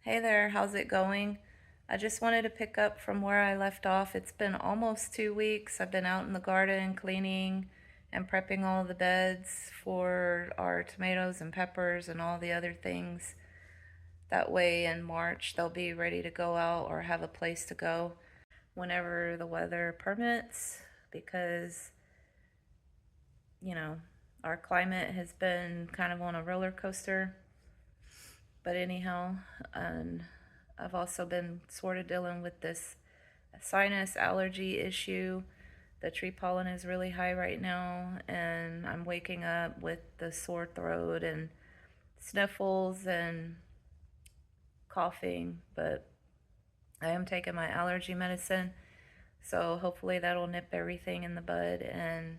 Hey there, how's it going? I just wanted to pick up from where I left off. It's been almost 2 weeks. I've been out in the garden cleaning and prepping all the beds for our tomatoes and peppers and all the other things. That way in March they'll be ready to go out or have a place to go whenever the weather permits because, you know, our climate has been kind of on a roller coaster. But anyhow, and I've also been sort of dealing with this sinus allergy issue. The tree pollen is really high right now, and I'm waking up with the sore throat and sniffles and coughing. But I am taking my allergy medicine, so hopefully that'll nip everything in the bud and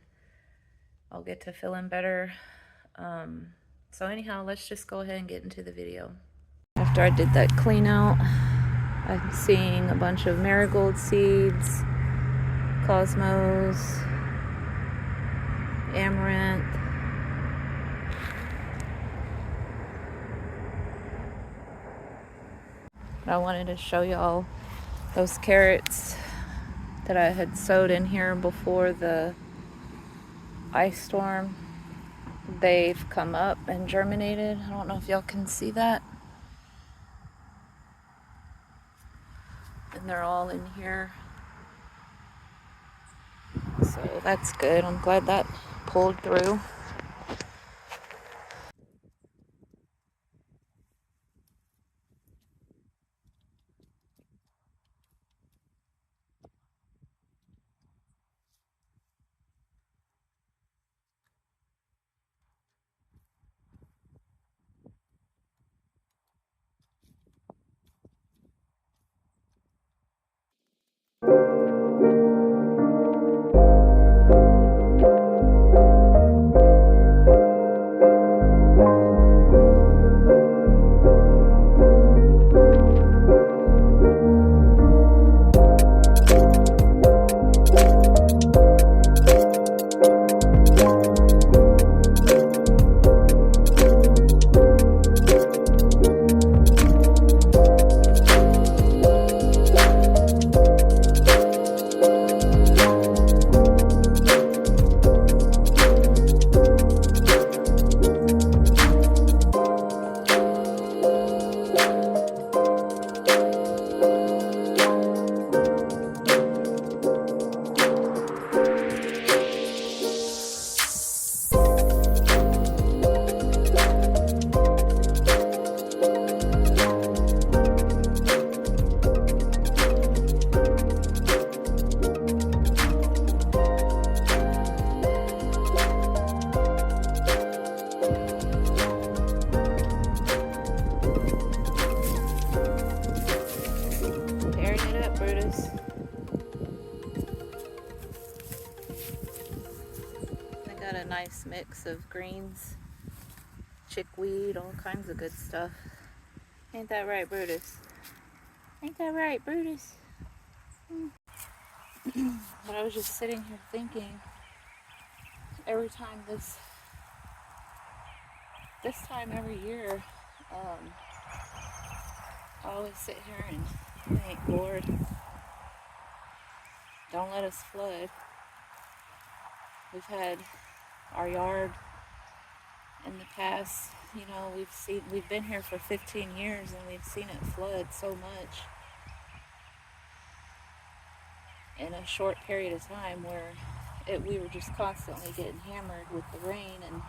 I'll get to feeling better. So anyhow, let's just go ahead and get into the video. After I did that clean out, I'm seeing a bunch of marigold seeds, cosmos, amaranth. I wanted to show y'all those carrots that I had sowed in here before the ice storm. They've come up and germinated. I don't know if y'all can see that. And they're all in here. So that's good. I'm glad that pulled through. Brutus. I got a nice mix of greens, chickweed, all kinds of good stuff. Ain't that right, Brutus? Ain't that right, Brutus? But I was just sitting here thinking, every time this time every year, I always sit here and think, Lord, don't let us flood. We've had our yard in the past, you know, we've been here for 15 years and we've seen it flood so much in a short period of time where we were just constantly getting hammered with the rain, and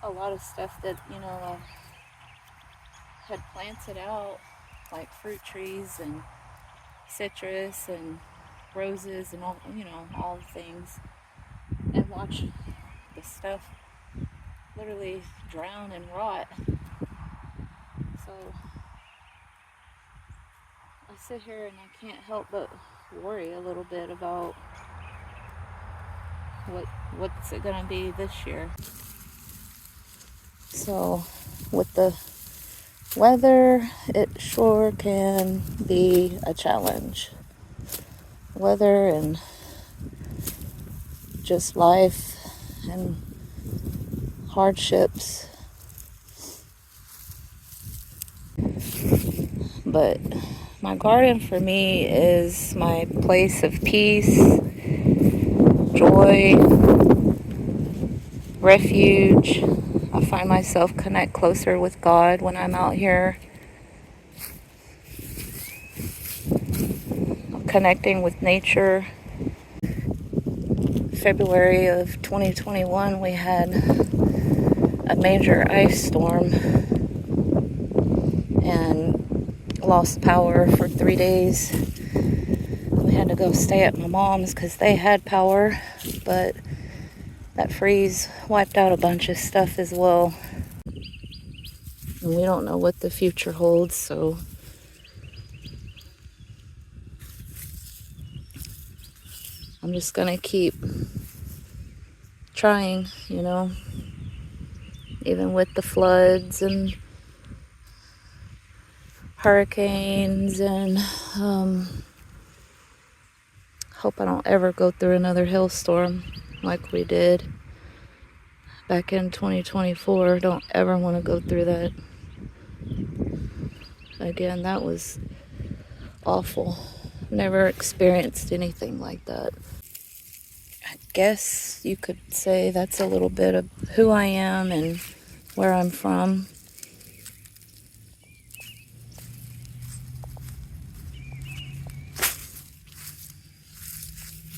a lot of stuff that, you know, had planted out, like fruit trees and citrus and roses and all, you know, all the things, and watch the stuff literally drown and rot. So I sit here and I can't help but worry a little bit about what's it gonna be this year. So with the weather, it sure can be a challenge. Weather and just life and hardships. but my garden for me is my place of peace, joy, refuge. I find myself connect closer with God when I'm out here. I'm connecting with nature. February of 2021, we had a major ice storm and lost power for 3 days. We had to go stay at my mom's because they had power, but that freeze wiped out a bunch of stuff as well. And we don't know what the future holds, so I'm just gonna keep trying, even with the floods and hurricanes, and hope I don't ever go through another hailstorm like we did back in 2024. Don't ever want to go through that again. That was awful. Never experienced anything like that. I guess you could say that's a little bit of who I am and where I'm from.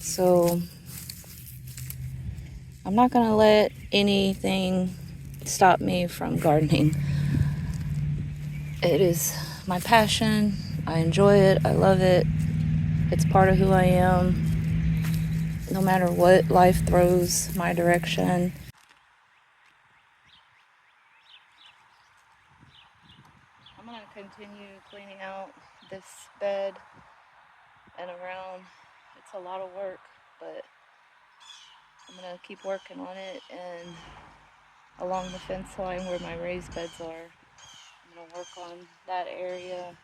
So I'm not gonna let anything stop me from gardening. It is my passion. I enjoy it. I love it. It's part of who I am. No matter what life throws my direction. I'm gonna continue cleaning out this bed and around. It's a lot of work, but I'm gonna keep working on it, and along the fence line where my raised beds are, I'm gonna work on that area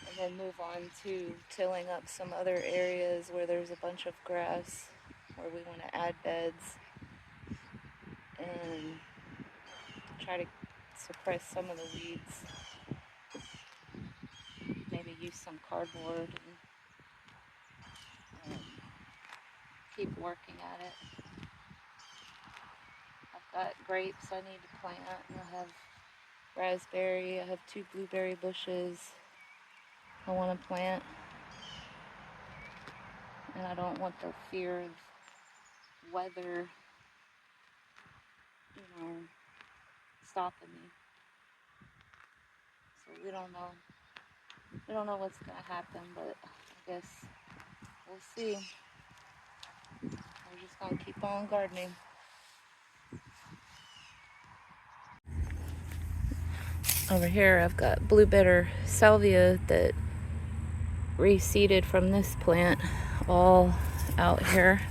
and then move on to tilling up some other areas where there's a bunch of grass where we want to add beds and try to suppress some of the weeds. Maybe use some cardboard and keep working at it. I've got grapes I need to plant, and I have raspberry. I have 2 blueberry bushes I want to plant, and I don't want the fear of weather, stopping me. So we don't know what's gonna happen, but I guess we'll see. We're just gonna keep on gardening. Over here I've got blue bitter salvia that reseeded from this plant all out here.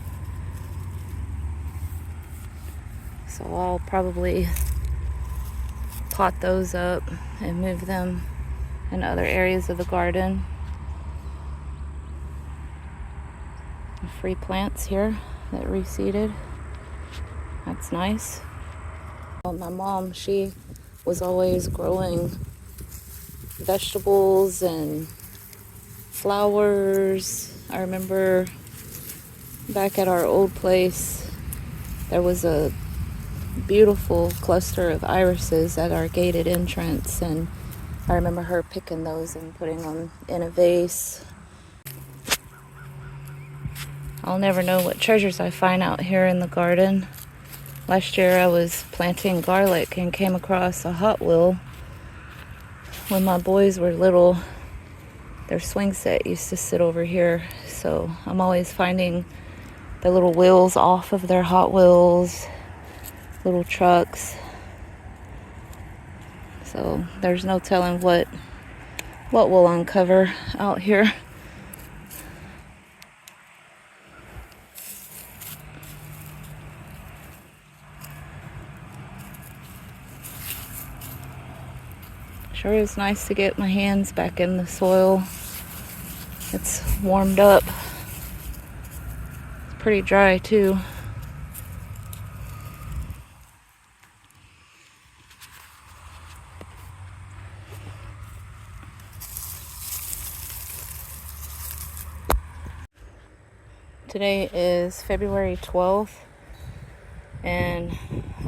So I'll probably pot those up and move them in other areas of the garden. Free plants here that reseeded. That's nice. My mom, she was always growing vegetables and flowers. I remember back at our old place, there was a beautiful cluster of irises at our gated entrance, and I remember her picking those and putting them in a vase. I'll never know what treasures I find out here in the garden. Last year I was planting garlic and came across a Hot Wheel. When my boys were little, their swing set used to sit over here, so I'm always finding the little wheels off of their Hot Wheels, little trucks. So there's no telling what we'll uncover out here. Sure is nice to get my hands back in the soil. It's warmed up. It's pretty dry too. Today is February 12th, and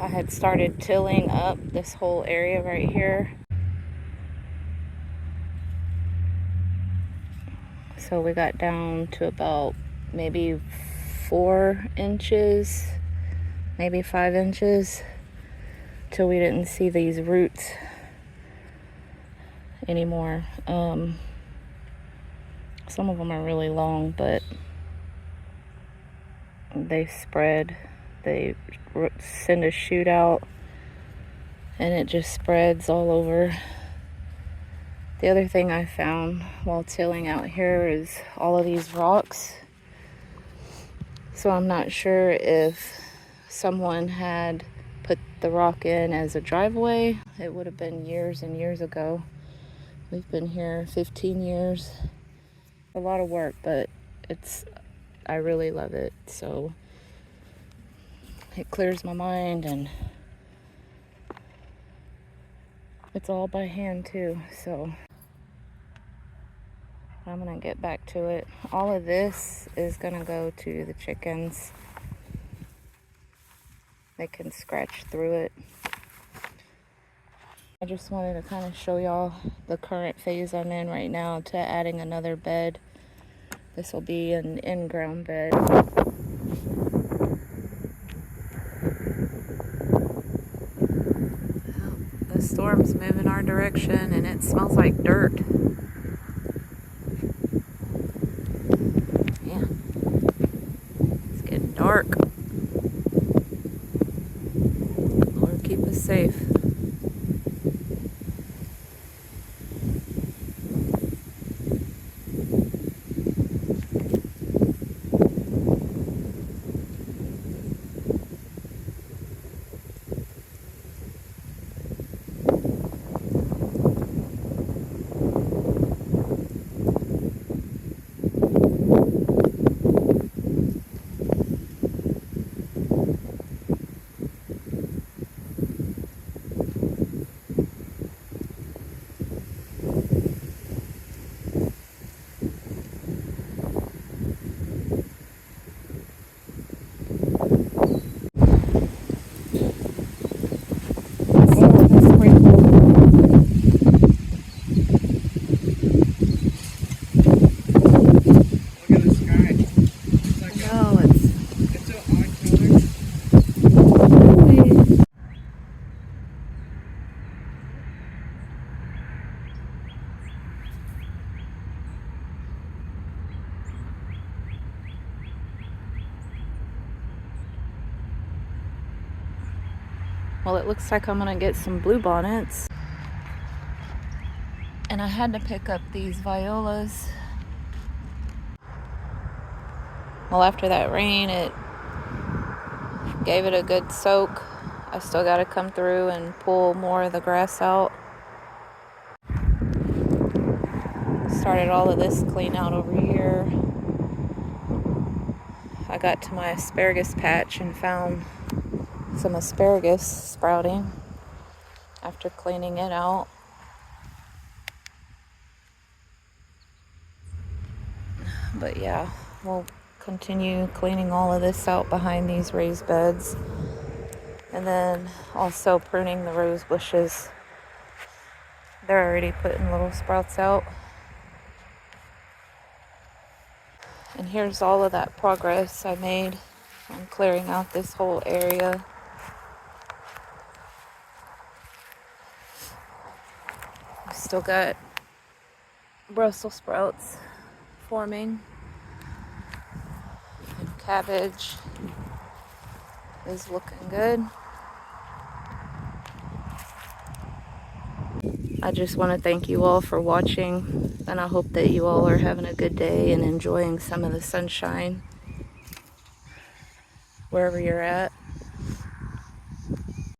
I had started tilling up this whole area right here. So we got down to about maybe 4 inches, maybe 5 inches, till we didn't see these roots anymore. Some of them are really long, but they spread. They send a shoot out and it just spreads all over. The other thing I found while tilling out here is all of these rocks. So I'm not sure if someone had put the rock in as a driveway. It would have been years and years ago. We've been here 15 years. A lot of work, but I really love it. So it clears my mind, and it's all by hand too. So I'm gonna get back to it. All of this is gonna go to the chickens. They can scratch through it. I just wanted to kind of show y'all the current phase I'm in right now to adding another bed. This will be an in-ground bed. The storm's moving our direction and it smells like dirt. Yeah. It's getting dark. Lord, keep us safe. Well, it looks like I'm gonna get some bluebonnets. And I had to pick up these violas. Well, after that rain, it gave it a good soak. I still gotta come through and pull more of the grass out. Started all of this clean out over here. I got to my asparagus patch and found some asparagus sprouting after cleaning it out. But yeah, we'll continue cleaning all of this out behind these raised beds, and then also pruning the rose bushes. They're already putting little sprouts out. And here's all of that progress I made on clearing out this whole area. I've still got Brussels sprouts forming, and cabbage is looking good. I just want to thank you all for watching, and I hope that you all are having a good day and enjoying some of the sunshine wherever you're at.